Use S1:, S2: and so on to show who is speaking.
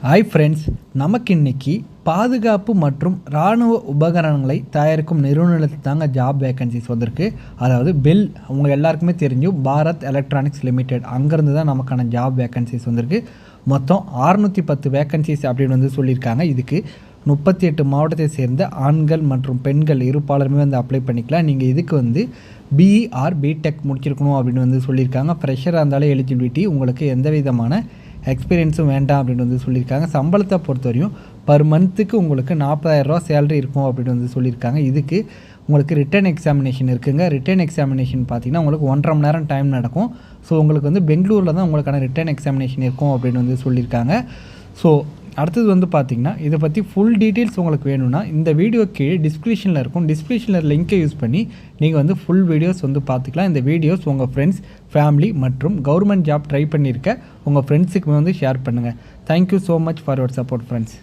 S1: Hi friends, நமக்கு இன்றைக்கி பாதுகாப்பு மற்றும் இராணுவ உபகரணங்களை தயாரிக்கும் நிறுவனத்தில் தாங்க ஜாப் வேக்கன்சிஸ் வந்திருக்கு. அதாவது பெல், அவங்க எல்லாருக்குமே தெரிஞ்சும் பாரத் எலக்ட்ரானிக்ஸ் லிமிடெட், அங்கேருந்து தான் நமக்கான ஜாப் வேக்கன்சிஸ் வந்திருக்கு. மொத்தம் 610 வேக்கன்சிஸ் அப்படின்னு வந்து சொல்லியிருக்காங்க. இதுக்கு 38 மாவட்டத்தை சேர்ந்த ஆண்கள் மற்றும் பெண்கள் இருப்பாளருமே வந்து அப்ளை பண்ணிக்கலாம். நீங்கள் இதுக்கு வந்து பிஇ ஆர் பிடெக் முடிச்சிருக்கணும் அப்படின்னு வந்து சொல்லியிருக்காங்க. ஃப்ரெஷராக இருந்தாலும் எலிஜிபிலிட்டி, உங்களுக்கு எந்த விதமான எக்ஸ்பீரியன்ஸும் வேண்டாம் அப்படின்னு வந்து சொல்லியிருக்காங்க. சம்பளத்தை பொறுத்தவரையும் பர் மந்த்துக்கு உங்களுக்கு 40,000 ரூபா சேலரி இருக்கும் அப்படின்னு வந்து சொல்லியிருக்காங்க. இதுக்கு உங்களுக்கு ரிட்டன் எக்ஸாமினேஷன் இருக்குங்க. ரிட்டன் எக்ஸாமினேஷன் பார்த்திங்கன்னா உங்களுக்கு 1.5 மணி நேரம் டைம் நடக்கும். ஸோ உங்களுக்கு வந்து பெங்களூரில் தான் உங்களுக்கான ரிட்டன் எக்ஸாமினேஷன் இருக்கும் அப்படின்னு வந்து சொல்லியிருக்காங்க. ஸோ அடுத்தது வந்து பார்த்திங்கன்னா இதை பற்றி ஃபுல் டீட்டெயில்ஸ் உங்களுக்கு வேணும்னா இந்த வீடியோ கீழே டிஸ்கிரிப்ஷனில் இருக்கும். டிஸ்கிரிப்ஷனில் லிங்க்கை யூஸ் பண்ணி நீங்கள் வந்து ஃபுல் வீடியோஸ் வந்து பார்த்துக்கலாம். இந்த வீடியோஸ் உங்கள் ஃப்ரெண்ட்ஸ், ஃபேமிலி மற்றும் கவர்மெண்ட் ஜாப் ட்ரை பண்ணியிருக்க உங்கள் ஃப்ரெண்ட்ஸுக்குமே வந்து ஷேர் பண்ணுங்கள். Thank you so much for your support friends.